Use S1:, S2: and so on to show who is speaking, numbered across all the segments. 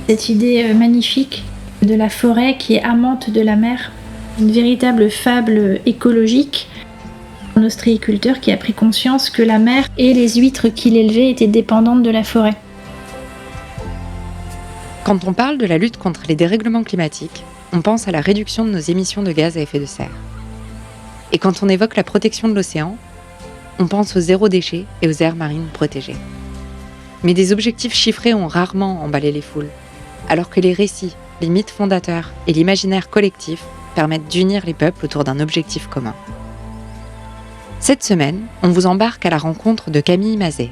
S1: Cette idée magnifique de la forêt qui est amante de la mer, une véritable fable écologique. Un ostréiculteur qui a pris conscience que la mer et les huîtres qu'il élevait étaient dépendantes de la forêt.
S2: Quand on parle de la lutte contre les dérèglements climatiques, on pense à la réduction de nos émissions de gaz à effet de serre. Et quand on évoque la protection de l'océan, on pense au zéro déchet et aux aires marines protégées. Mais des objectifs chiffrés ont rarement emballé les foules, alors que les récits, les mythes fondateurs et l'imaginaire collectif permettent d'unir les peuples autour d'un objectif commun. Cette semaine, on vous embarque à la rencontre de Camille Mazet,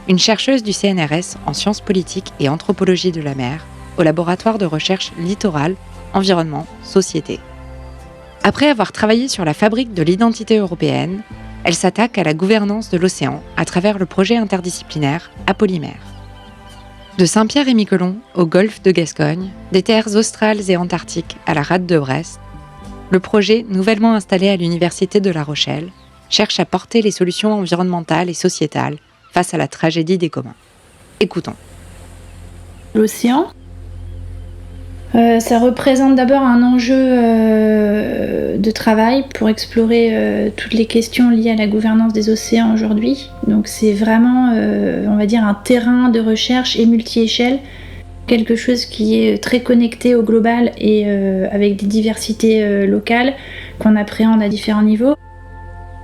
S2: une chercheuse du CNRS en sciences politiques et anthropologie de la mer, au laboratoire de recherche littoral, environnement, société. Après avoir travaillé sur la fabrique de l'identité européenne, elle s'attaque à la gouvernance de l'océan à travers le projet interdisciplinaire Apolymer. De Saint-Pierre-et-Miquelon au golfe de Gascogne, des terres australes et antarctiques à la rade de Brest, le projet, nouvellement installé à l'Université de La Rochelle, cherche à porter les solutions environnementales et sociétales face à la tragédie des communs. Écoutons.
S1: L'océan, ça représente d'abord un enjeu de travail pour explorer toutes les questions liées à la gouvernance des océans aujourd'hui. Donc c'est vraiment, on va dire, un terrain de recherche et multi-échelle, quelque chose qui est très connecté au global et avec des diversités locales qu'on appréhende à différents niveaux.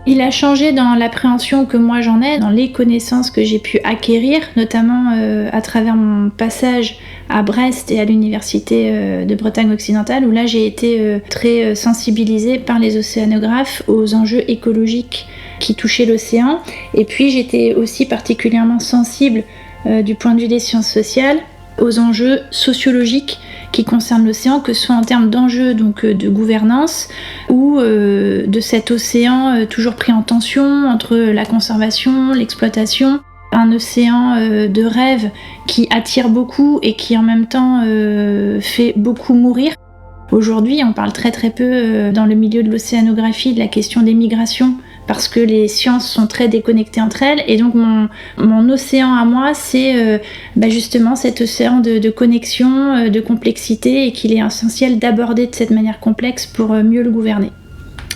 S1: Il a changé dans l'appréhension que moi j'en ai, dans les connaissances que j'ai pu acquérir, notamment à travers mon passage à Brest et à l'université de Bretagne occidentale, où là j'ai été très sensibilisée par les océanographes aux enjeux écologiques qui touchaient l'océan. Et puis j'étais aussi particulièrement sensible du point de vue des sciences sociales aux enjeux sociologiques qui concernent l'océan, que ce soit en termes d'enjeux donc, de gouvernance ou de cet océan toujours pris en tension entre la conservation, l'exploitation. Un océan de rêve qui attire beaucoup et qui en même temps fait beaucoup mourir. Aujourd'hui, on parle très très peu dans le milieu de l'océanographie de la question des migrations, parce que les sciences sont très déconnectées entre elles. Et donc mon océan à moi, c'est justement cet océan de connexion, de complexité, et qu'il est essentiel d'aborder de cette manière complexe pour mieux le gouverner.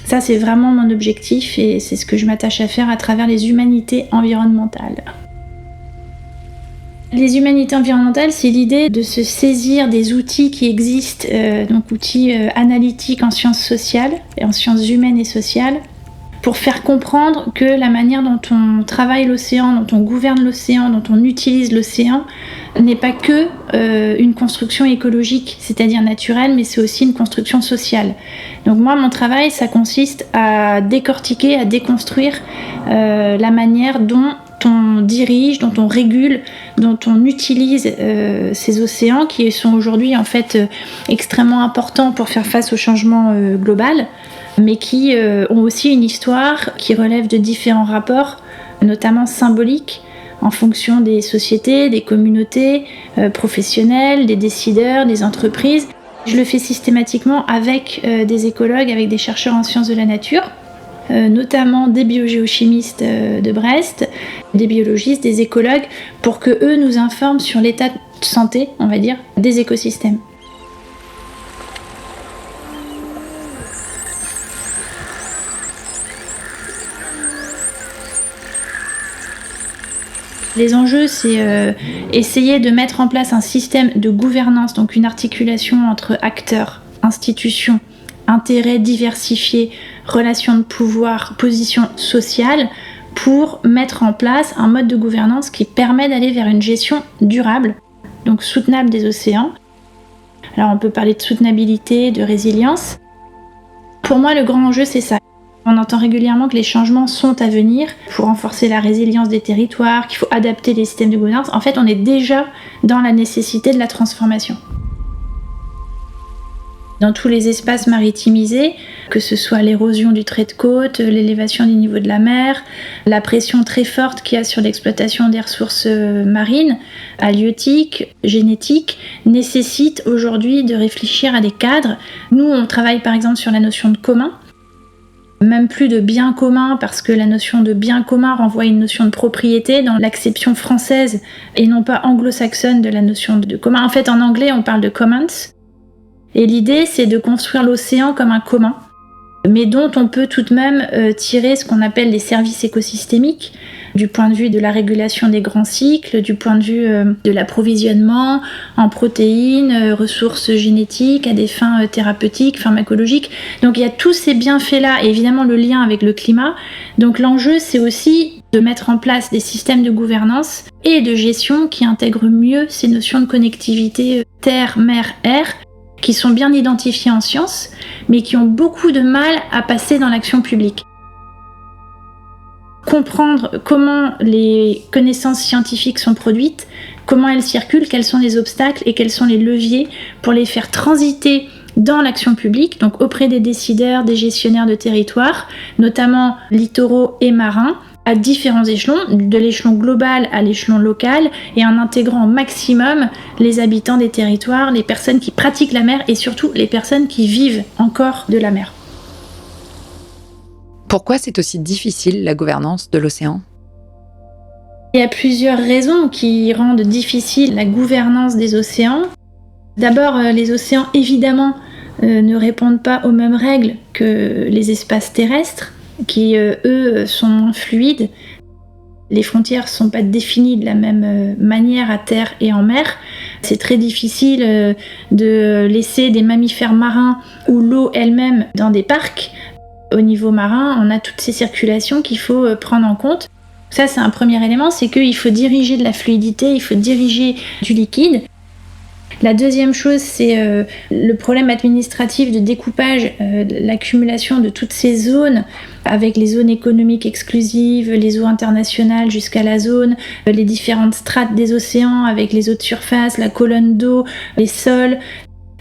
S1: Ça, c'est vraiment mon objectif et c'est ce que je m'attache à faire à travers les humanités environnementales. Les humanités environnementales, c'est l'idée de se saisir des outils qui existent, donc outils analytiques en sciences sociales, et en sciences humaines et sociales, pour faire comprendre que la manière dont on travaille l'océan, dont on gouverne l'océan, dont on utilise l'océan, n'est pas que une construction écologique, c'est-à-dire naturelle, mais c'est aussi une construction sociale. Donc moi, mon travail, ça consiste à décortiquer, à déconstruire la manière dont on dirige, dont on régule, dont on utilise ces océans qui sont aujourd'hui en fait extrêmement importants pour faire face au changement global, mais qui ont aussi une histoire qui relève de différents rapports, notamment symboliques, en fonction des sociétés, des communautés professionnelles, des décideurs, des entreprises. Je le fais systématiquement avec des écologues, avec des chercheurs en sciences de la nature, notamment des biogéochimistes de Brest, des biologistes, des écologues, pour que eux nous informent sur l'état de santé, on va dire, des écosystèmes. Les enjeux, c'est essayer de mettre en place un système de gouvernance, donc une articulation entre acteurs, institutions, intérêts diversifiés, relations de pouvoir, positions sociales, pour mettre en place un mode de gouvernance qui permet d'aller vers une gestion durable, donc soutenable des océans. Alors on peut parler de soutenabilité, de résilience. Pour moi, le grand enjeu, c'est ça. On entend régulièrement que les changements sont à venir pour renforcer la résilience des territoires, qu'il faut adapter les systèmes de gouvernance. En fait, on est déjà dans la nécessité de la transformation. Dans tous les espaces maritimisés, que ce soit l'érosion du trait de côte, l'élévation du niveau de la mer, la pression très forte qu'il y a sur l'exploitation des ressources marines, halieutiques, génétiques, nécessite aujourd'hui de réfléchir à des cadres. Nous, on travaille par exemple sur la notion de commun. même plus de bien commun, parce que la notion de bien commun renvoie à une notion de propriété dans l'acception française et non pas anglo-saxonne de la notion de commun. En fait, en anglais, on parle de commons. Et l'idée, c'est de construire l'océan comme un commun, mais dont on peut tout de même tirer ce qu'on appelle les services écosystémiques, du point de vue de la régulation des grands cycles, du point de vue de l'approvisionnement en protéines, ressources génétiques à des fins thérapeutiques, pharmacologiques. Donc il y a tous ces bienfaits-là, et évidemment le lien avec le climat. Donc l'enjeu, c'est aussi de mettre en place des systèmes de gouvernance et de gestion qui intègrent mieux ces notions de connectivité terre, mer, air, qui sont bien identifiées en sciences, mais qui ont beaucoup de mal à passer dans l'action publique. Comprendre comment les connaissances scientifiques sont produites, comment elles circulent, quels sont les obstacles et quels sont les leviers pour les faire transiter dans l'action publique, donc auprès des décideurs, des gestionnaires de territoire, notamment littoraux et marins, à différents échelons, de l'échelon global à l'échelon local, et en intégrant au maximum les habitants des territoires, les personnes qui pratiquent la mer et surtout les personnes qui vivent encore de la mer.
S2: Pourquoi c'est aussi difficile la gouvernance de l'océan ?
S1: Il y a plusieurs raisons qui rendent difficile la gouvernance des océans. D'abord, les océans, évidemment, ne répondent pas aux mêmes règles que les espaces terrestres, qui, eux, sont moins fluides. Les frontières ne sont pas définies de la même manière à terre et en mer. C'est très difficile de laisser des mammifères marins ou l'eau elle-même dans des parcs. Au niveau marin, on a toutes ces circulations qu'il faut prendre en compte. Ça, c'est un premier élément, c'est qu'il faut diriger de la fluidité, il faut diriger du liquide. La deuxième chose, c'est le problème administratif de découpage, l'accumulation de toutes ces zones, avec les zones économiques exclusives, les eaux internationales jusqu'à la zone, les différentes strates des océans avec les eaux de surface, la colonne d'eau, les sols.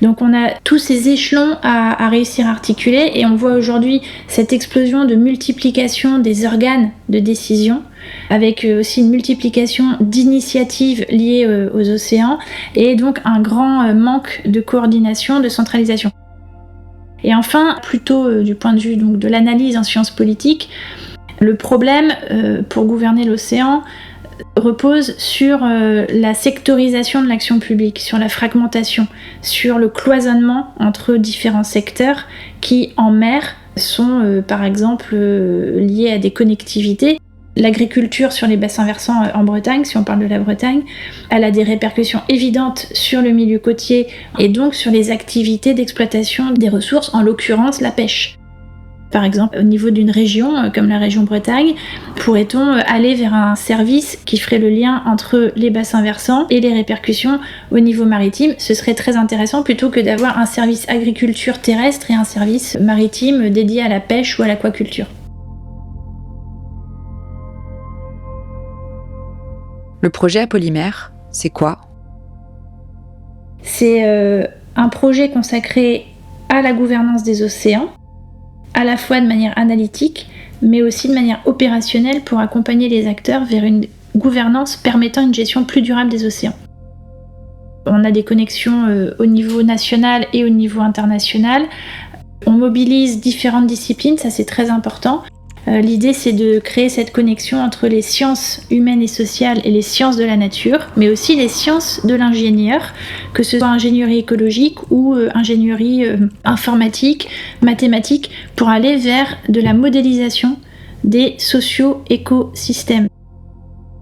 S1: Donc on a tous ces échelons à réussir à articuler, et on voit aujourd'hui cette explosion de multiplication des organes de décision, avec aussi une multiplication d'initiatives liées aux océans, et donc un grand manque de coordination, de centralisation. Et enfin, plutôt du point de vue donc, de l'analyse en sciences politiques, le problème pour gouverner l'océan repose sur la sectorisation de l'action publique, sur la fragmentation, sur le cloisonnement entre différents secteurs qui, en mer, sont par exemple liés à des connectivités. L'agriculture sur les bassins versants en Bretagne, si on parle de la Bretagne, elle a des répercussions évidentes sur le milieu côtier et donc sur les activités d'exploitation des ressources, en l'occurrence la pêche. Par exemple, au niveau d'une région, comme la région Bretagne, pourrait-on aller vers un service qui ferait le lien entre les bassins versants et les répercussions au niveau maritime ? Ce serait très intéressant, plutôt que d'avoir un service agriculture terrestre et un service maritime dédié à la pêche ou à l'aquaculture.
S2: Le projet Apolymère, c'est quoi ?
S1: C'est un projet consacré à la gouvernance des océans, à la fois de manière analytique, mais aussi de manière opérationnelle pour accompagner les acteurs vers une gouvernance permettant une gestion plus durable des océans. On a des connexions au niveau national et au niveau international. On mobilise différentes disciplines, ça c'est très important. L'idée, c'est de créer cette connexion entre les sciences humaines et sociales et les sciences de la nature, mais aussi les sciences de l'ingénieur, que ce soit ingénierie écologique ou ingénierie informatique, mathématique, pour aller vers de la modélisation des socio-écosystèmes.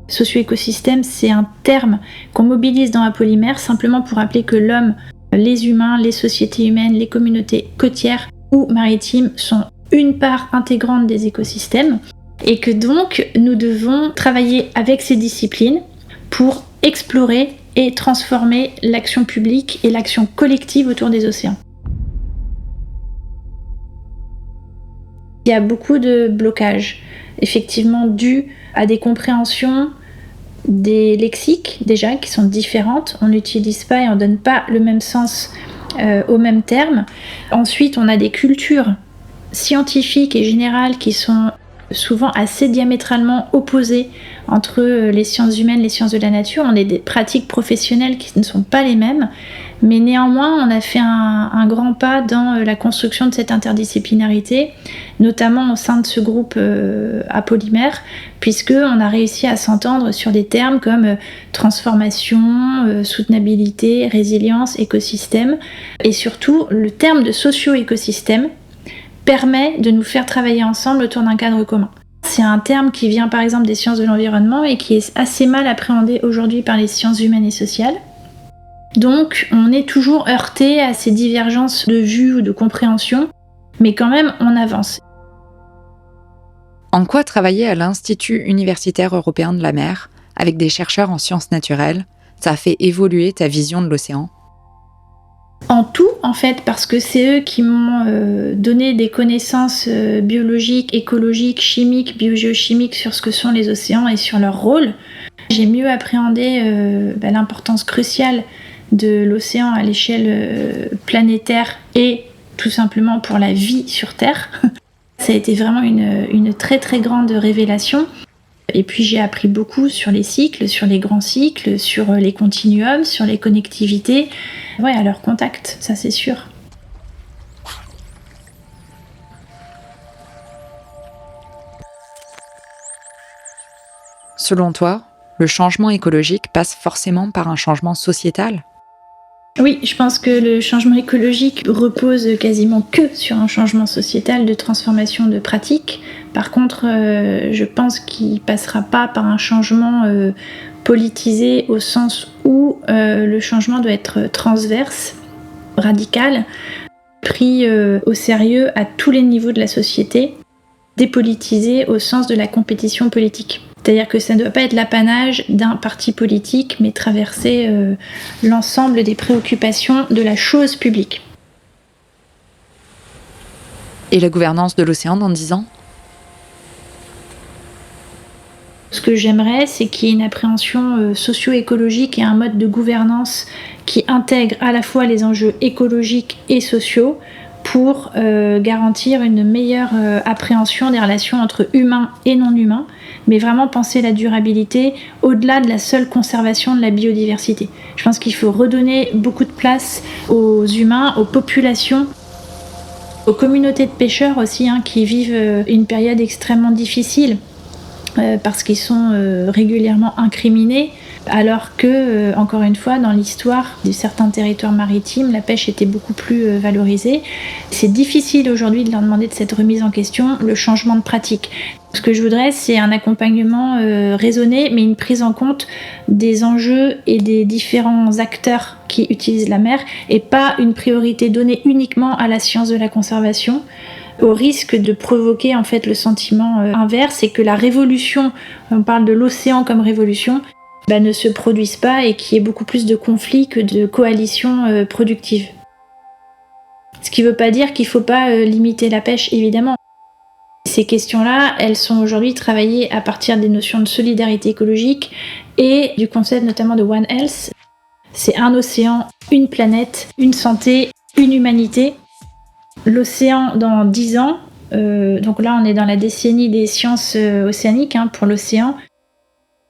S1: Socio-écosystème, c'est un terme qu'on mobilise dans Apolymère simplement pour rappeler que l'homme, les humains, les sociétés humaines, les communautés côtières ou maritimes sont une part intégrante des écosystèmes, et que donc nous devons travailler avec ces disciplines pour explorer et transformer l'action publique et l'action collective autour des océans. Il y a beaucoup de blocages, effectivement dus à des compréhensions des lexiques déjà qui sont différentes. On n'utilise pas et on ne donne pas le même sens aux mêmes termes. Ensuite, on a des cultures scientifiques et générales qui sont souvent assez diamétralement opposées entre les sciences humaines, les sciences de la nature. On a des pratiques professionnelles qui ne sont pas les mêmes, mais néanmoins on a fait un grand pas dans la construction de cette interdisciplinarité, notamment au sein de ce groupe à Polymère, puisqu'on a réussi à s'entendre sur des termes comme transformation, soutenabilité, résilience, écosystème, et surtout le terme de socio-écosystème permet de nous faire travailler ensemble autour d'un cadre commun. C'est un terme qui vient par exemple des sciences de l'environnement et qui est assez mal appréhendé aujourd'hui par les sciences humaines et sociales. Donc on est toujours heurté à ces divergences de vue ou de compréhension, mais quand même on avance.
S2: En quoi travailler à l'Institut universitaire européen de la mer, avec des chercheurs en sciences naturelles, ça a fait évoluer ta vision de l'océan ?
S1: En tout, en fait, parce que c'est eux qui m'ont donné des connaissances biologiques, écologiques, chimiques, biogéochimiques sur ce que sont les océans et sur leur rôle. J'ai mieux appréhendé l'importance cruciale de l'océan à l'échelle planétaire et tout simplement pour la vie sur Terre. Ça a été vraiment une très très grande révélation. Et puis j'ai appris beaucoup sur les cycles, sur les grands cycles, sur les continuums, sur les connectivités, à leur contact, ça c'est sûr.
S2: Selon toi, le changement écologique passe forcément par un changement sociétal ?
S1: Oui, je pense que le changement écologique repose quasiment que sur un changement sociétal de transformation de pratiques. Par contre, je pense qu'il ne passera pas par un changement politisé au sens où le changement doit être transverse, radical, pris au sérieux à tous les niveaux de la société, dépolitisé au sens de la compétition politique. C'est-à-dire que ça ne doit pas être l'apanage d'un parti politique, mais traverser l'ensemble des préoccupations de la chose publique.
S2: Et la gouvernance de l'océan dans 10 ans ?
S1: Ce que j'aimerais, c'est qu'il y ait une appréhension socio-écologique et un mode de gouvernance qui intègre à la fois les enjeux écologiques et sociaux pour garantir une meilleure appréhension des relations entre humains et non-humains, mais vraiment penser la durabilité au-delà de la seule conservation de la biodiversité. Je pense qu'il faut redonner beaucoup de place aux humains, aux populations, aux communautés de pêcheurs aussi, qui vivent une période extrêmement difficile parce qu'ils sont régulièrement incriminés, alors que, encore une fois, dans l'histoire de certains territoires maritimes, la pêche était beaucoup plus valorisée. C'est difficile aujourd'hui de leur demander de cette remise en question, le changement de pratique. Ce que je voudrais, c'est un accompagnement raisonné, mais une prise en compte des enjeux et des différents acteurs qui utilisent la mer, et pas une priorité donnée uniquement à la science de la conservation, au risque de provoquer en fait le sentiment inverse, et que la révolution, on parle de l'océan comme révolution, ne se produise pas et qu'il y ait beaucoup plus de conflits que de coalitions productives. Ce qui ne veut pas dire qu'il ne faut pas limiter la pêche, évidemment. Ces questions-là, elles sont aujourd'hui travaillées à partir des notions de solidarité écologique et du concept notamment de One Health. C'est un océan, une planète, une santé, une humanité. L'océan dans 10 ans, donc là on est dans la décennie des sciences océaniques pour l'océan.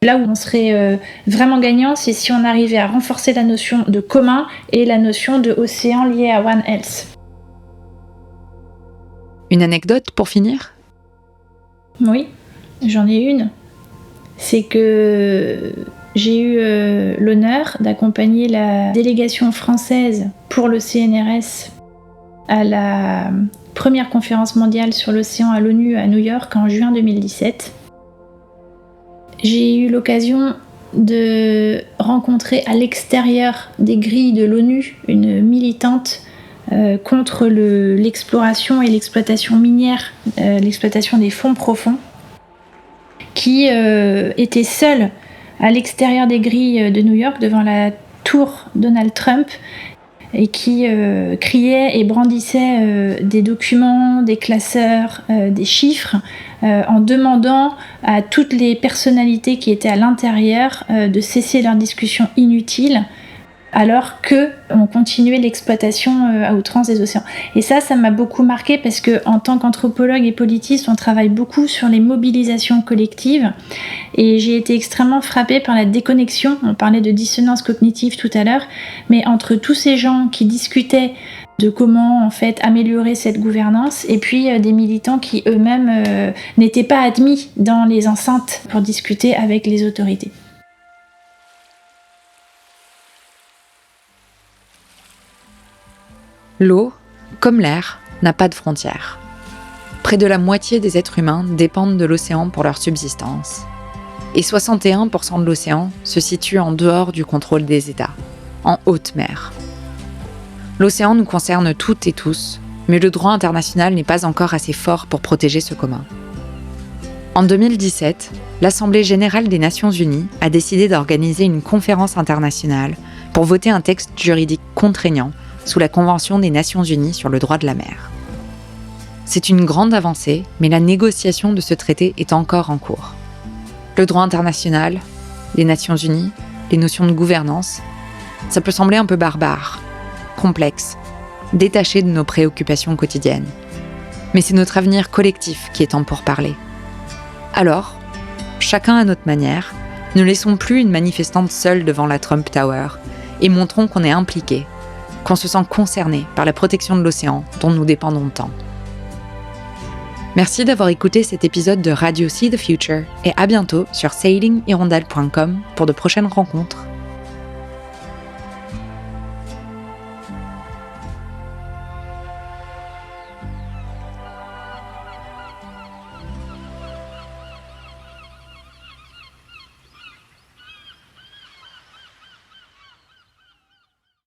S1: Là où on serait vraiment gagnant, c'est si on arrivait à renforcer la notion de commun et la notion de océan liée à One Health.
S2: Une anecdote pour finir ?
S1: Oui, j'en ai une. C'est que j'ai eu l'honneur d'accompagner la délégation française pour le CNRS à la première conférence mondiale sur l'océan à l'ONU à New York en juin 2017. J'ai eu l'occasion de rencontrer à l'extérieur des grilles de l'ONU une militante contre l'exploration et l'exploitation minière, l'exploitation des fonds profonds, qui était seule à l'extérieur des grilles de New York devant la tour Donald Trump et qui criait et brandissait des documents, des classeurs, des chiffres, en demandant à toutes les personnalités qui étaient à l'intérieur de cesser leurs discussions inutiles alors qu'on continuait l'exploitation à outrance des océans. Et ça m'a beaucoup marqué parce qu'en tant qu'anthropologue et politiste, on travaille beaucoup sur les mobilisations collectives et j'ai été extrêmement frappée par la déconnexion, on parlait de dissonance cognitive tout à l'heure, mais entre tous ces gens qui discutaient de comment en fait améliorer cette gouvernance et puis des militants qui eux-mêmes n'étaient pas admis dans les enceintes pour discuter avec les autorités.
S2: L'eau, comme l'air, n'a pas de frontières. Près de la moitié des êtres humains dépendent de l'océan pour leur subsistance. Et 61% de l'océan se situe en dehors du contrôle des États, en haute mer. L'océan nous concerne toutes et tous, mais le droit international n'est pas encore assez fort pour protéger ce commun. En 2017, l'Assemblée générale des Nations unies a décidé d'organiser une conférence internationale pour voter un texte juridique contraignant sous la Convention des Nations unies sur le droit de la mer. C'est une grande avancée, mais la négociation de ce traité est encore en cours. Le droit international, les Nations unies, les notions de gouvernance, ça peut sembler un peu barbare, complexe, détaché de nos préoccupations quotidiennes. Mais c'est notre avenir collectif qui est en pourparlers. Alors, chacun à notre manière, ne laissons plus une manifestante seule devant la Trump Tower et montrons qu'on est impliqué, qu'on se sent concerné par la protection de l'océan dont nous dépendons tant. Merci d'avoir écouté cet épisode de Radio See the Future et à bientôt sur sailinghirondelle.com pour de prochaines rencontres.